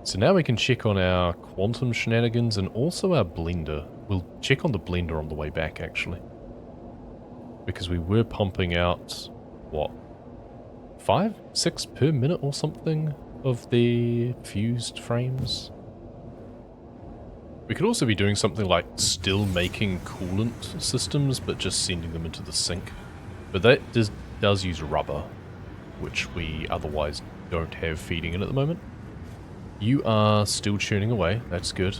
So now we can check on our quantum shenanigans and also our blender. We'll check on the blender on the way back, actually. Because we were pumping out, what, 5, 6 per minute or something of the fused frames? We could also be doing something like still making coolant systems, but just sending them into the sink. But that does use rubber, which we otherwise don't have feeding in at the moment. You are still churning away. That's good.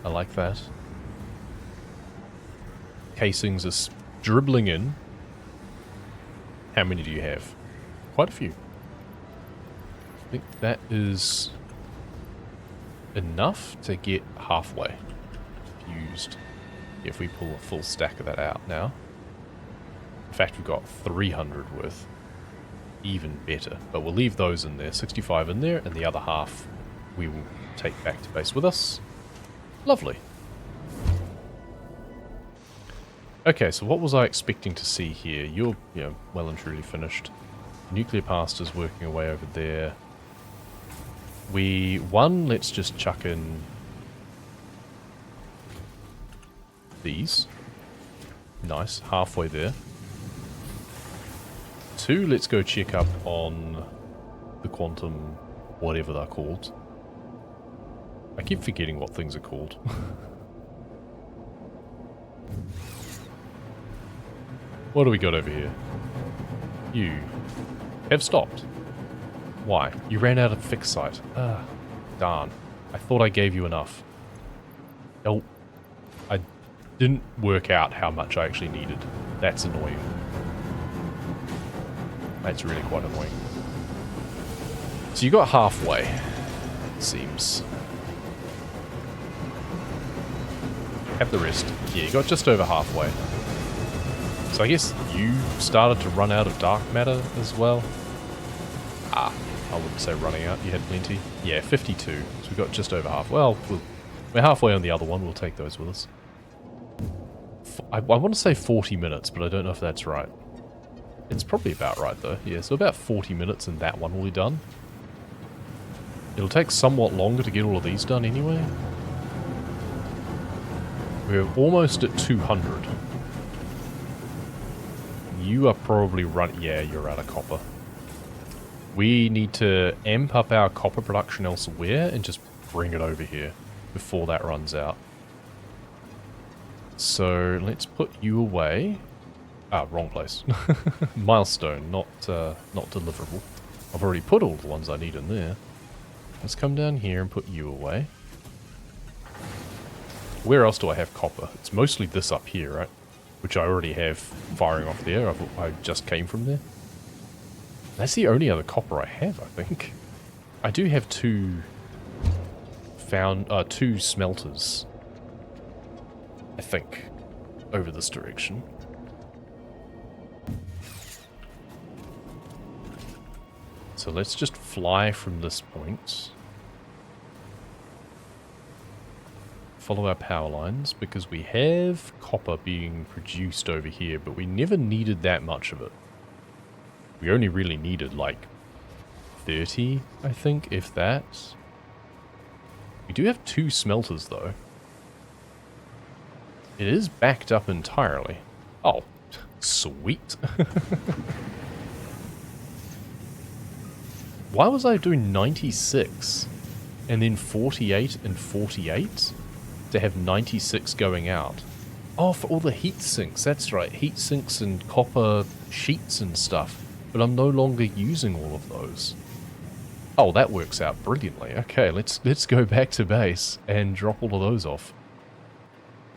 I like that. Casings are dribbling in. How many do you have? Quite a few. I think that is enough to get halfway fused. If we pull a full stack of that out now. In fact, we've got 300 worth. Even better. But we'll leave those in there. 65 in there, and the other half we will take back to base with us. Lovely. Okay, so what was I expecting to see here? You're, well and truly finished. Nuclear pasta's working away over there. Let's just chuck in these. Nice, halfway there. 2, let's go check up on the quantum, whatever they're called. I keep forgetting what things are called. What do we got over here? You have stopped. Why? You ran out of fixed site. Ah, darn. I thought I gave you enough. Oh, I didn't work out how much I actually needed. That's annoying. That's really quite annoying. So you got halfway, it seems. Have the rest. Yeah, you got just over halfway. So I guess you started to run out of dark matter as well. I wouldn't say running out. You had plenty. Yeah, 52. So we got just over half. Well, we're halfway on the other one. We'll take those with us. I want to say 40 minutes, but I don't know if that's right. It's probably about right, though. Yeah, so about 40 minutes and that one will be done. It'll take somewhat longer to get all of these done anyway. We're almost at 200. You are probably yeah, you're out of copper. We need to amp up our copper production elsewhere and just bring it over here before that runs out. So let's put you away. Ah, wrong place. Milestone, not deliverable. I've already put all the ones I need in there. Let's come down here and put you away. Where else do I have copper? It's mostly this up here, right? Which I already have firing off there. I just came from there. That's the only other copper I have, I think. I do have two smelters, I think, over this direction. So let's just fly from this point. Follow our power lines, because we have copper being produced over here, but we never needed that much of it. We only really needed like 30, I think, if that. We do have 2 smelters, though. It is backed up entirely. Oh, sweet. Why was I doing 96 and then 48 and 48 to have 96 going out? Oh, for all the heat sinks. That's right, heat sinks and copper sheets and stuff. But I'm no longer using all of those. Oh, that works out brilliantly. Okay, let's go back to base and drop all of those off.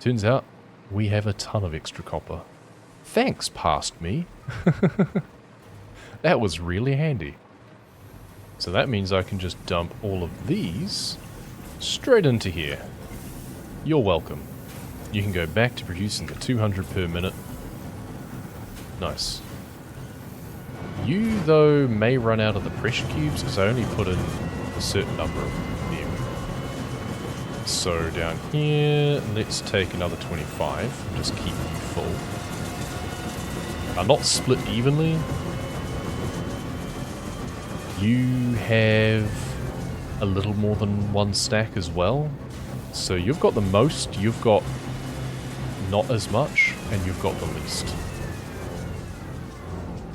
Turns out we have a ton of extra copper. Thanks, past me. That was really handy. So that means I can just dump all of these straight into here. You're welcome. You can go back to producing the 200 per minute. Nice. You, though, may run out of the pressure cubes because I only put in a certain number of them. So down here, let's take another 25 and just keep you full. Not split evenly. You have a little more than one stack as well. So you've got the most, you've got not as much, and you've got the least.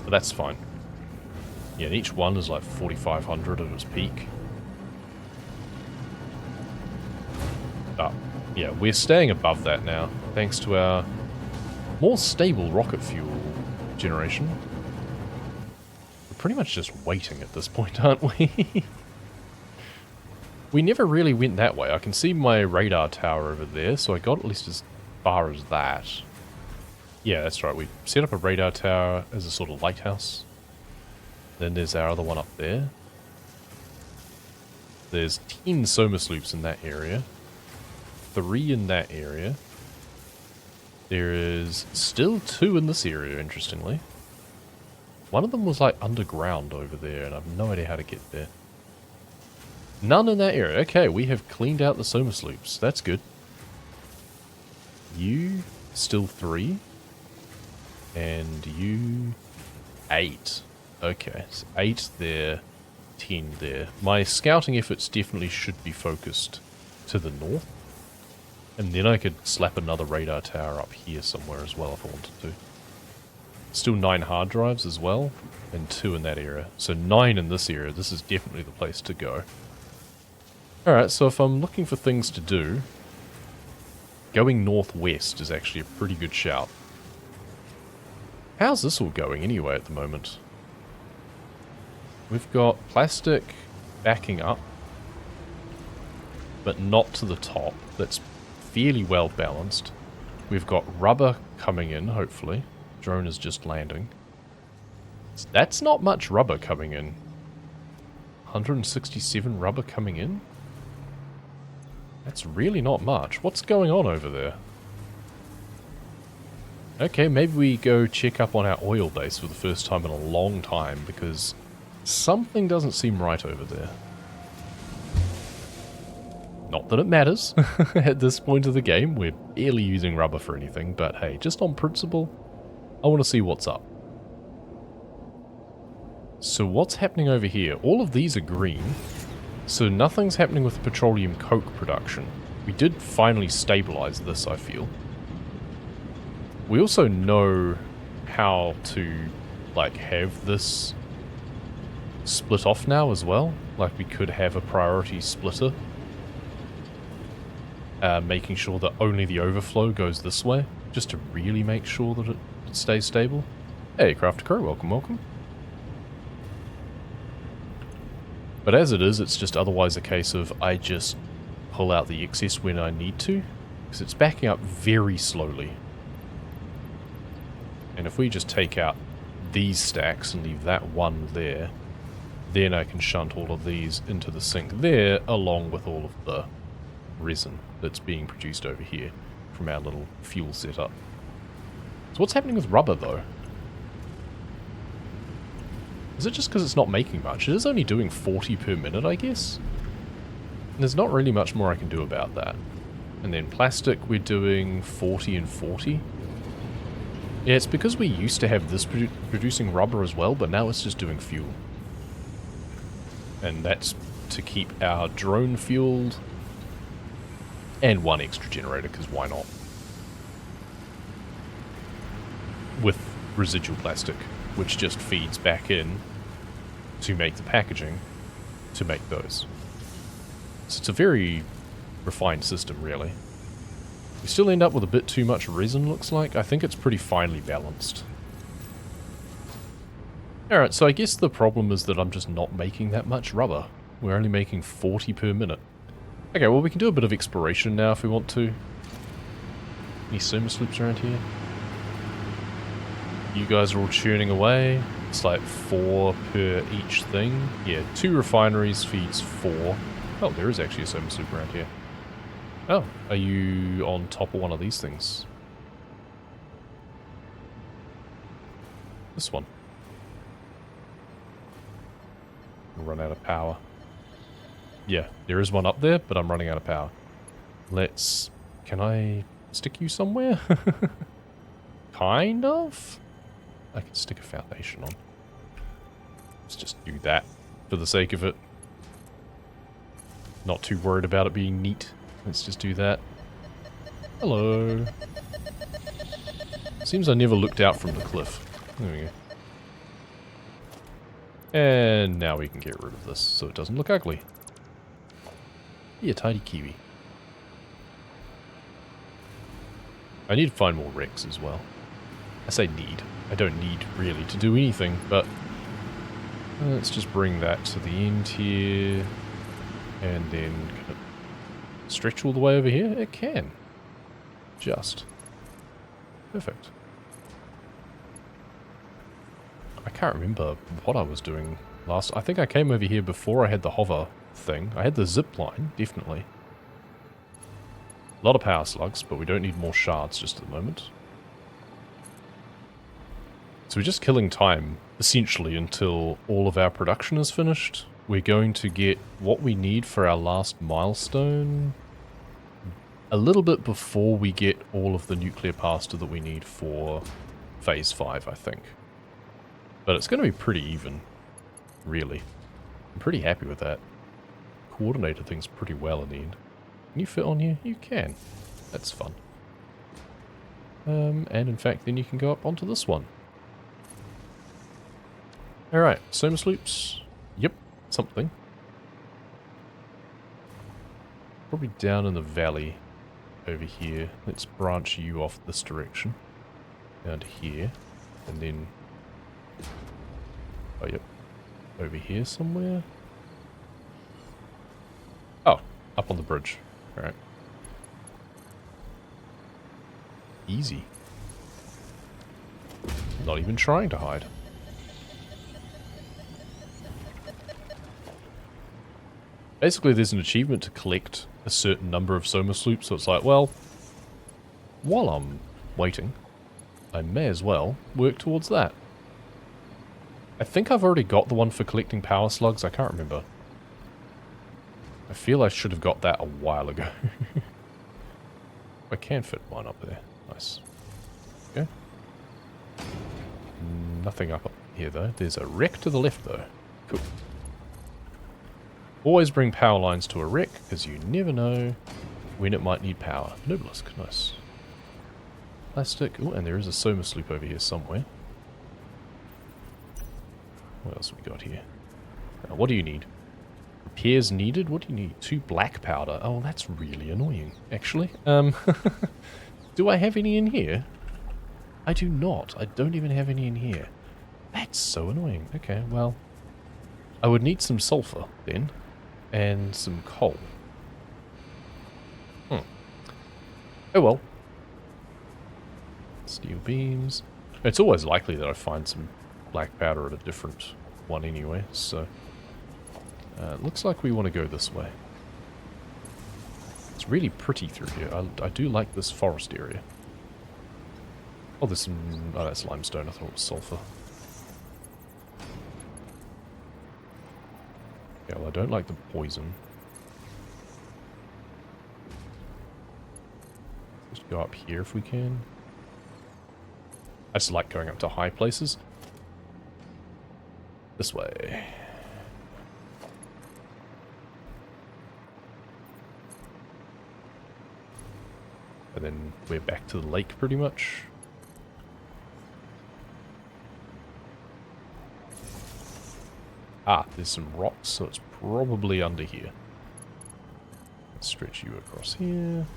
But that's fine. Yeah, and each one is like 4,500 at its peak. But, yeah, we're staying above that now, thanks to our more stable rocket fuel generation. We're pretty much just waiting at this point, aren't we? We never really went that way. I can see my radar tower over there, so I got at least as far as that. Yeah, that's right. We set up a radar tower as a sort of lighthouse. Then there's our other one up there. There's 10 Soma sloops in that area. 3 in that area. There is still 2 in this area, interestingly. One of them was like underground over there, and I have no idea how to get there. None in that area. Okay, we have cleaned out the Soma sloops. That's good. You, still 3. And you, 8. Okay, so 8 there, 10 there. My scouting efforts definitely should be focused to the north. And then I could slap another radar tower up here somewhere as well if I wanted to. Still 9 hard drives as well, and 2 in that area. So 9 in this area. This is definitely the place to go. Alright, so if I'm looking for things to do, going northwest is actually a pretty good shout. How's this all going anyway at the moment? We've got plastic backing up, but not to the top. That's fairly well balanced. We've got rubber coming in, hopefully. Drone is just landing. That's not much rubber coming in. 167 rubber coming in? That's really not much. What's going on over there? Okay, maybe we go check up on our oil base for the first time in a long time, because something doesn't seem right over there. Not that it matters at this point of the game. We're barely using rubber for anything, but hey, just on principle, I want to see what's up. So what's happening over here? All of these are green, so nothing's happening with petroleum coke production. We did finally stabilize this, I feel. We also know how to, like, have this split off now as well. Like, we could have a priority splitter. Making sure that only the overflow goes this way, just to really make sure that it stays stable. Hey, Crafter Crow, welcome, welcome. But as it is, it's just otherwise a case of I just pull out the excess when I need to, because it's backing up very slowly. And if we just take out these stacks and leave that one there, then I can shunt all of these into the sink there, along with all of the resin that's being produced over here from our little fuel setup. So what's happening with rubber, though? Is it just because it's not making much? It is only doing 40 per minute, I guess? And there's not really much more I can do about that. And then plastic, we're doing 40 and 40. Yeah, it's because we used to have this producing rubber as well, but now it's just doing fuel. And that's to keep our drone fueled. And one extra generator, because why not? With residual plastic, which just feeds back in to make the packaging to make those. So it's a very refined system, really. We still end up with a bit too much resin, looks like. I think it's pretty finely balanced. Alright, so I guess the problem is that I'm just not making that much rubber. We're only making 40 per minute. Okay, well we can do a bit of exploration now if we want to. Any Soma sloops around here? You guys are all churning away. It's like 4 per each thing. Yeah, 2 refineries feeds 4. Oh, there is actually a Soma sloop around here. Oh, are you on top of one of these things? This one. Run out of power. Yeah, there is one up there, but I'm running out of power. Let's... Can I stick you somewhere? Kind of? I can stick a foundation on. Let's just do that for the sake of it. Not too worried about it being neat. Let's just do that. Hello. Seems I never looked out from the cliff. There we go. And now we can get rid of this so it doesn't look ugly. Be a tidy kiwi. I need to find more wrecks as well. I say need. I don't need really to do anything, but let's just bring that to the end here. And then can it stretch all the way over here? It can. Just. Perfect. I can't remember what I was doing last. I think I came over here before I had the hover thing. I had the zip line, definitely. A lot of power slugs, but we don't need more shards just at the moment. So we're just killing time, essentially, until all of our production is finished. We're going to get what we need for our last milestone a little bit before we get all of the nuclear pasta that we need for Phase 5, I think. But it's going to be pretty even, really. I'm pretty happy with that. Coordinated things pretty well in the end. Can you fit on here? You can. That's fun. And in fact, then you can go up onto this one. Alright, Soma Sloops. Yep, something. Probably down in the valley over here. Let's branch you off this direction. Down to here. And then... oh, yep. Over here somewhere. Oh, up on the bridge. Alright. Easy. Not even trying to hide. Basically, there's an achievement to collect a certain number of Soma Sloops, so it's like, well, while I'm waiting, I may as well work towards that. I think I've already got the one for collecting power slugs, I can't remember. I feel I should have got that a while ago. I can fit one up there. Nice. Okay. Nothing up here, though. There's a wreck to the left, though. Cool. Always bring power lines to a wreck, because you never know when it might need power. Nobelisk, nice. Plastic. Oh, and there is a Soma Sloop over here somewhere. What else have we got here? What do you need? Repairs needed? What do you need? 2 black powder. Oh, that's really annoying, actually. Do I have any in here? I do not. I don't even have any in here. That's so annoying. Okay, well, I would need some sulfur, then. And some coal. Oh well. Steel beams. It's always likely that I find some black powder at a different one anyway, so... looks like we want to go this way. It's really pretty through here. I do like this forest area. Oh, there's some... oh, that's limestone. I thought it was sulfur. Yeah, well, I don't like the poison. Just go up here if we can. I just like going up to high places. This way. And then we're back to the lake pretty much. Ah, there's some rocks, so it's probably under here. Let's stretch you across here.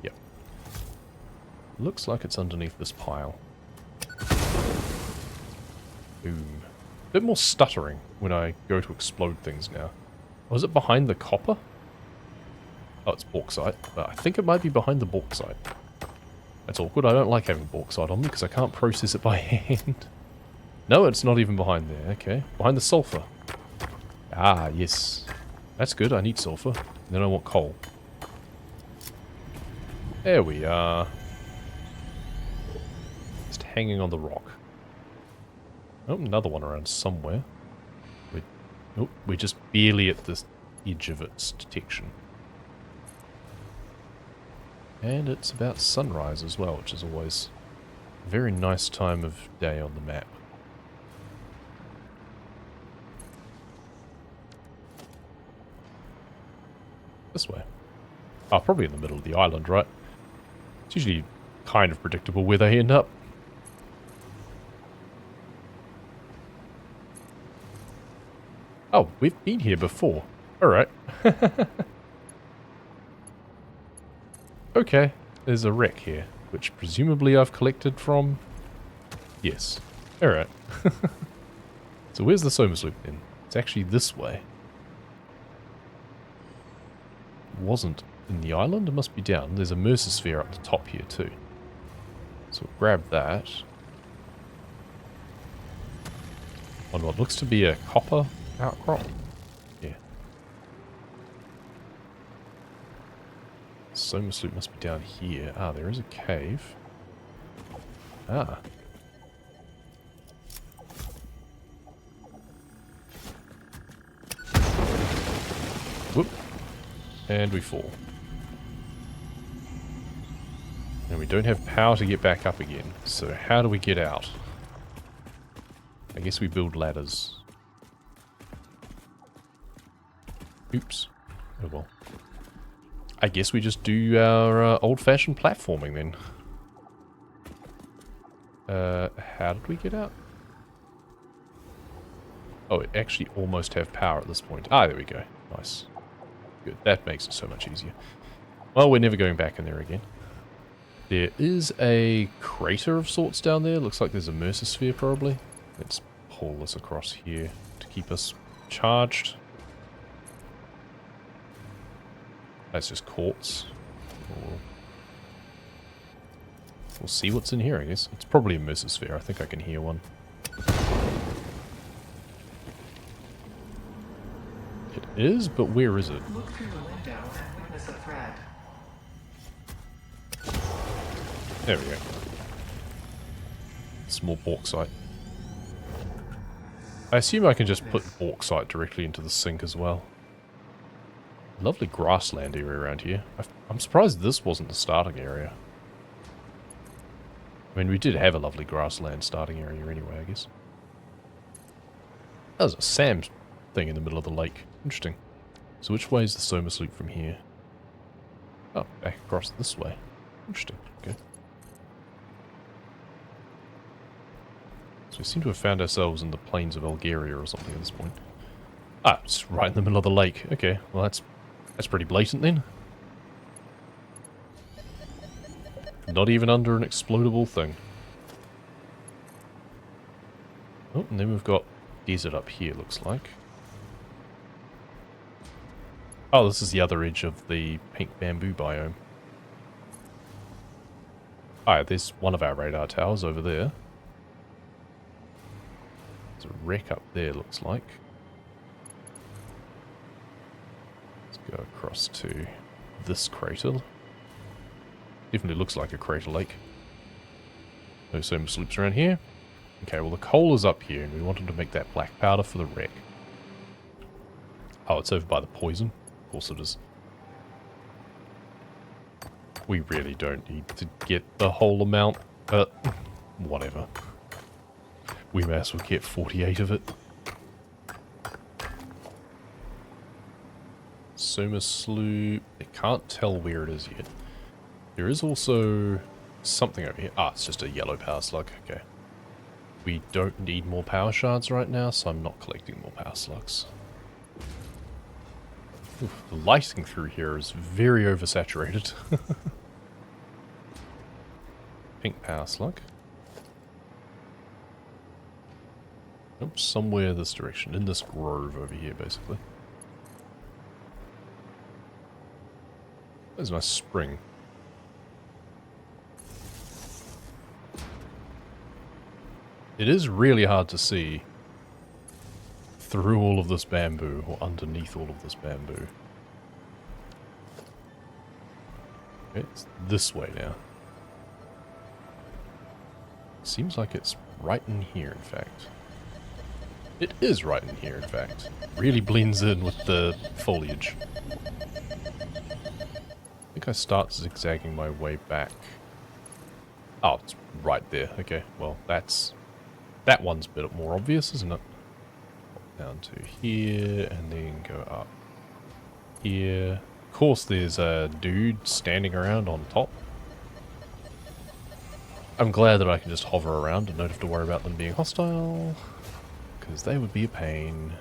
Yep. Looks like it's underneath this pile. Boom. A bit more stuttering when I go to explode things now. Oh, is it behind the copper? Oh, it's bauxite. But I think it might be behind the bauxite. That's awkward. I don't like having bauxite on me because I can't process it by hand. No, it's not even behind there. Okay. Behind the sulfur. Ah, yes. That's good. I need sulfur. Then I want coal. There we are. Just hanging on the rock. Oh, another one around somewhere. We're just barely at the edge of its detection. And it's about sunrise as well, which is always a very nice time of day on the map. This way. Oh, probably in the middle of the island, right? It's usually kind of predictable where they end up. Oh, we've been here before. Alright. Okay, there's a wreck here, which presumably I've collected from... Yes. Alright. So where's the Somas Loop then? It's actually this way. It wasn't in the island? It must be down. There's a Mercer sphere up the top here too. So we'll grab that. On what looks to be a copper outcrop. Yeah. Somas Loop must be down here. Ah, there is a cave. Ah. Whoop. And we fall. And we don't have power to get back up again. So how do we get out? I guess we build ladders. Oops. Oh well. I guess we just do our old-fashioned platforming then. How did we get out? Oh, we actually almost have power at this point. Ah, there we go. Nice. Good. That makes it so much easier. Well, we're never going back in there again. There is a crater of sorts down there. Looks like there's a Mercer sphere probably. Let's pull this across here to keep us charged. That's just quartz. We'll see what's in here, I guess. It's probably a Mercer sphere. I think I can hear one. It is, but where is it? Look through the window and witness a thread. There we go. Small bauxite. I assume I can just put bauxite directly into the sink as well. Lovely grassland area around here. I'm surprised this wasn't the starting area. I mean, we did have a lovely grassland starting area anyway, I guess. That was a Sam's thing in the middle of the lake. Interesting. So which way is the Somas Loop from here? Oh, back across this way. Interesting. Okay. So we seem to have found ourselves in the plains of Algeria or something at this point. Ah, it's right in the middle of the lake. Okay, well that's pretty blatant then. Not even under an explodable thing. Oh, and then we've got desert up here, looks like. Oh, this is the other edge of the pink bamboo biome. Ah, there's one of our radar towers over there. There's a wreck up there, looks like. Let's go across to this crater. Definitely looks like a crater lake. No Somas Loops around here. Okay, well the coal is up here and we wanted to make that black powder for the wreck. Oh, it's over by the poison. Of course it is. We really don't need to get the whole amount, but whatever. We may as well get 48 of it. Somas Loop. I can't tell where it is yet. There is also something over here. Ah, it's just a yellow power slug. Okay. We don't need more power shards right now, so I'm not collecting more power slugs. Oof, the lighting through here is very oversaturated. Pink power slug. Oops, somewhere this direction, in this grove over here, basically. There's a nice spring. It is really hard to see through all of this bamboo, or underneath all of this bamboo. Okay, it's this way now. Seems like it's right in here, in fact. It is right in here, in fact. Really blends in with the foliage. I think I start zigzagging my way back. Oh, it's right there. Okay, well, that one's a bit more obvious, isn't it? Down to here, and then go up here. course there's a dude standing around on top. I'm glad that I can just hover around and not have to worry about them being hostile, because they would be a pain.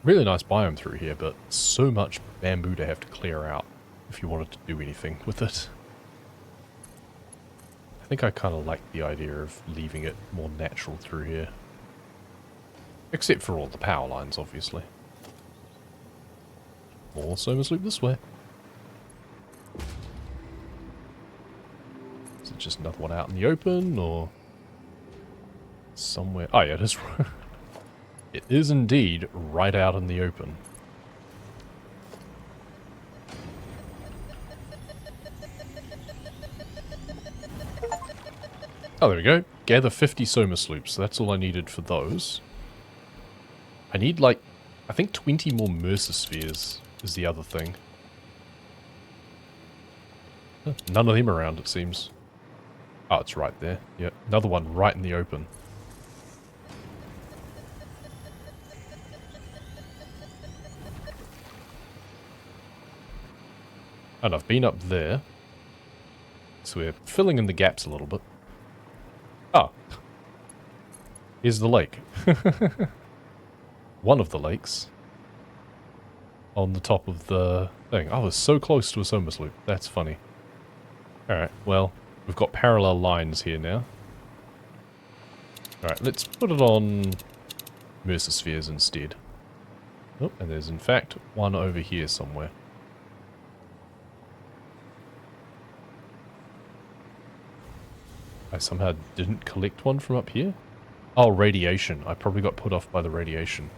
Really nice biome through here, but so much bamboo to have to clear out if you wanted to do anything with it. I think I kind of like the idea of leaving it more natural through here. Except for all the power lines, obviously. Also must loop this way. Is it just another one out in the open, or somewhere? Oh yeah, it is. It is indeed right out in the open. Oh, there we go. Gather 50 soma sloops. That's all I needed for those. I need, like, I think 20 more Mercer spheres is the other thing. Huh, none of them around, it seems. Oh, it's right there. Yeah, another one right in the open. And I've been up there. So we're filling in the gaps a little bit. Ah. Here's the lake. One of the lakes. On the top of the thing. I was so close to a soma sloop. That's funny. Alright, well, we've got parallel lines here now. Alright, let's put it on Mercer spheres instead. Oh, and there's in fact one over here somewhere. I somehow didn't collect one from up here? Oh, radiation. I probably got put off by the radiation.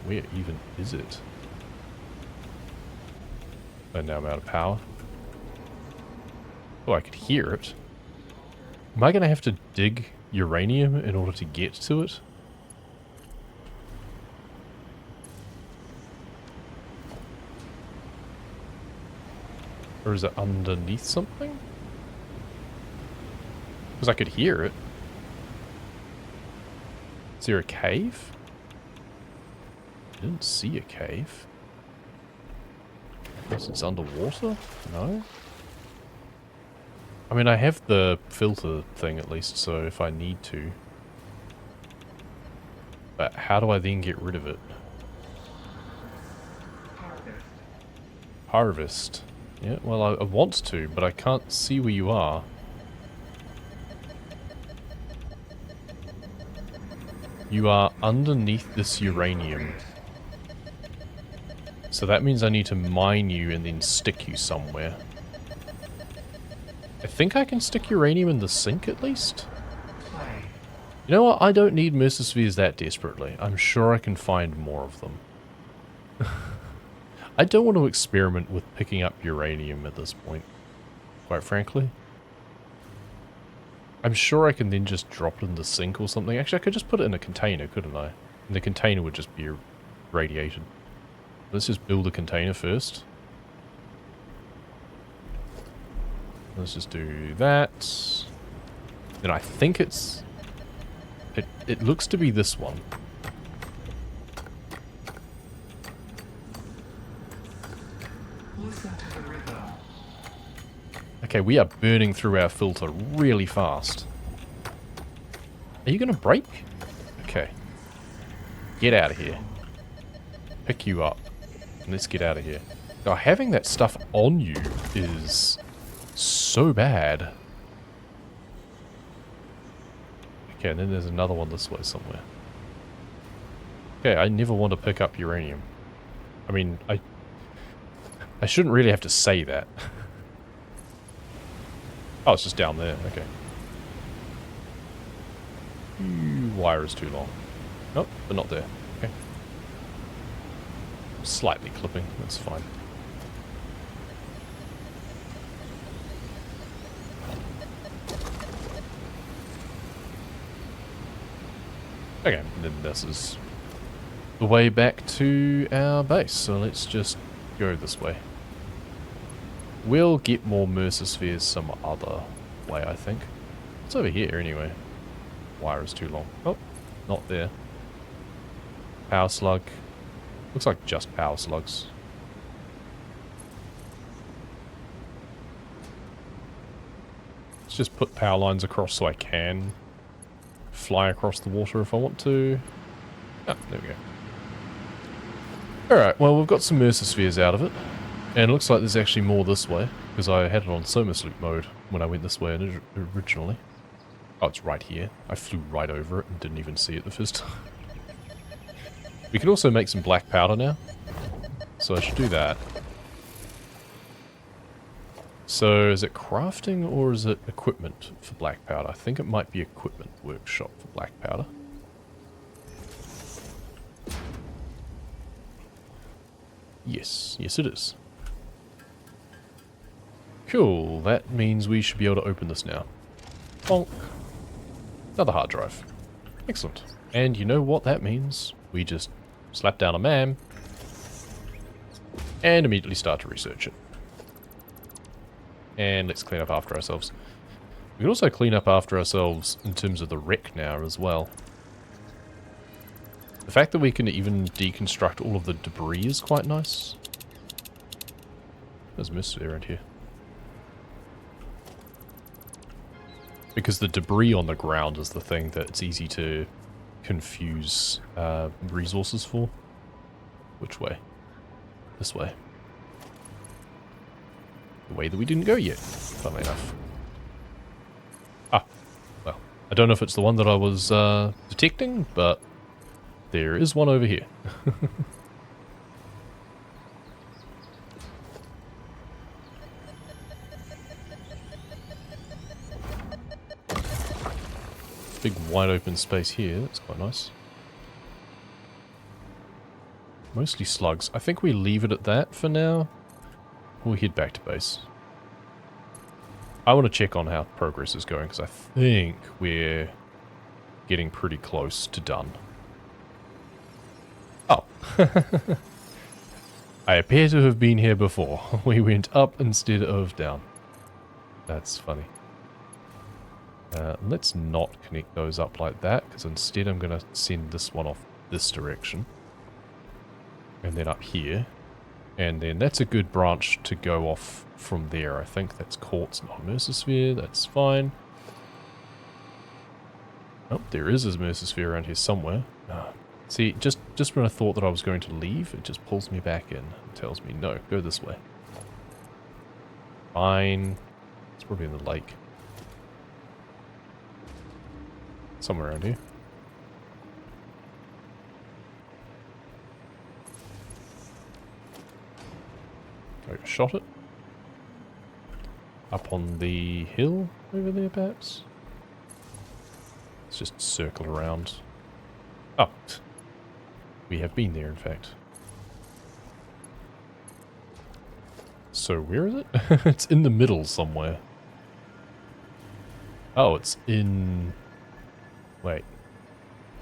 Where even is it? And now I'm out of power. Oh, I could hear it. Am I going to have to dig uranium in order to get to it? Or is it underneath something? Because I could hear it. Is there a cave? I didn't see a cave. Unless it's underwater? No? I mean, I have the filter thing at least, so if I need to. But how do I then get rid of it? Harvest. Harvest. Yeah, well, I want to, but I can't see where you are. You are underneath this uranium. So that means I need to mine you and then stick you somewhere. I think I can stick uranium in the sink at least? Play. You know what? I don't need Mercer spheres that desperately. I'm sure I can find more of them. I don't want to experiment with picking up uranium at this point, quite frankly. I'm sure I can then just drop it in the sink or something. Actually, I could just put it in a container, couldn't I? And the container would just be radiated. Let's just build a container first. Let's just do that. Then I think it's... It looks to be this one. Listen to the rhythm. Okay, we are burning through our filter really fast. Are you going to break? Okay. Get out of here. Pick you up. Let's get out of here. Now, having that stuff on you is so bad. Okay, and then there's another one this way somewhere. Okay, I never want to pick up uranium. I mean, I shouldn't really have to say that. Oh, it's just down there. Okay. Wire is too long. Nope, but not there. Okay. Slightly clipping. That's fine. Okay, and then this is the way back to our base. So let's just go this way. We'll get more Mercer spheres some other way, I think. It's over here anyway. Wire is too long. Oh, not there. Power slug. Looks like just power slugs. Let's just put power lines across so I can fly across the water if I want to. Ah, there we go. Alright, well, we've got some Mercer spheres out of it. And it looks like there's actually more this way, because I had it on Soma Sloop mode when I went this way originally. Oh, it's right here. I flew right over it and didn't even see it the first time. We could also make some black powder now, so I should do that. So, is it crafting or is it equipment for black powder? I think it might be equipment workshop for black powder. Yes, yes it is. Cool, that means we should be able to open this now. Bonk. Another hard drive. Excellent. And you know what that means? We just slap down a MAM and immediately start to research it. And let's clean up after ourselves. We can also clean up after ourselves in terms of the wreck now as well. The fact that we can even deconstruct all of the debris is quite nice. There's Mercer around here. Because the debris on the ground is the thing that it's easy to confuse resources for. Which way? This way. The way that we didn't go yet, funnily enough. Ah, well, I don't know if it's the one that I was detecting, but there is one over here. Big wide open space here, that's quite nice. Mostly slugs. I think we leave it at that for now. We'll head back to base. I want to check on how progress is going, because I think we're getting pretty close to done. Oh. I appear to have been here before. We went up instead of down. That's funny. Let's not connect those up like that, because instead I'm going to send this one off this direction. And then up here. And then that's a good branch to go off from there. I think that's quartz, not a Mercer sphere. That's fine. Oh, there is a Mercer sphere around here somewhere. See, just when I thought that I was going to leave, it just pulls me back in and tells me, no, go this way. Fine. It's probably in the lake. Somewhere around here. I shot it. Up on the hill over there, perhaps? Let's just circle around. Oh. We have been there, in fact. So, where is it? It's in the middle somewhere. Oh, it's in... Wait.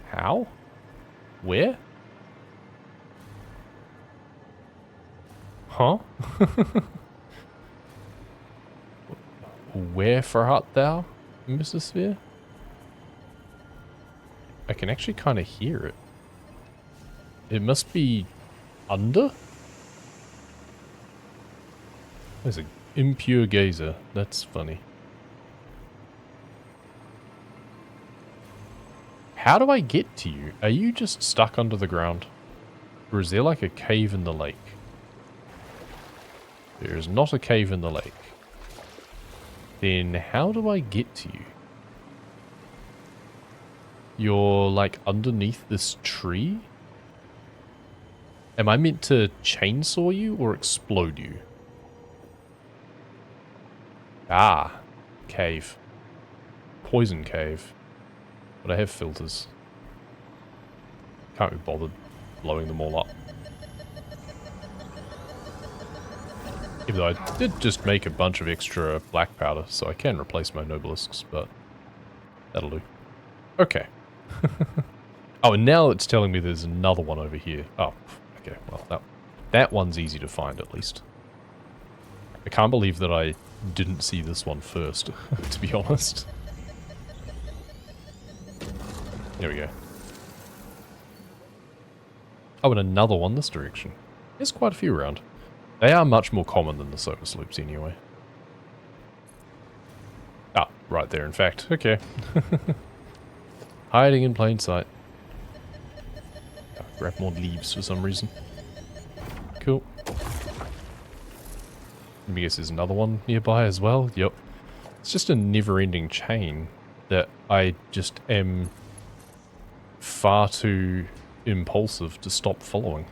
How? Where? Huh? Where for art thou, Mr. Sphere? I can actually kind of hear it. It must be under? There's an impure gazer. That's funny. How do I get to you? Are you just stuck under the ground? Or is there like a cave in the lake? There is not a cave in the lake. Then how do I get to you? You're like underneath this tree? Am I meant to chainsaw you or explode you? Ah, cave. Poison cave. But I have filters. Can't be bothered blowing them all up. Even though I did just make a bunch of extra black powder, so I can replace my nobelisks, but that'll do. Okay. Oh, and now it's telling me there's another one over here. Oh, okay, well, that one's easy to find at least. I can't believe that I didn't see this one first, to be honest. There we go. Oh, and another one this direction. There's quite a few around. They are much more common than the circus loops anyway. Ah, right there in fact. Okay. Hiding in plain sight. Oh, grab more leaves for some reason. Cool. Let me guess there's another one nearby as well. Yep. It's just a never-ending chain that I just am far too impulsive to stop following.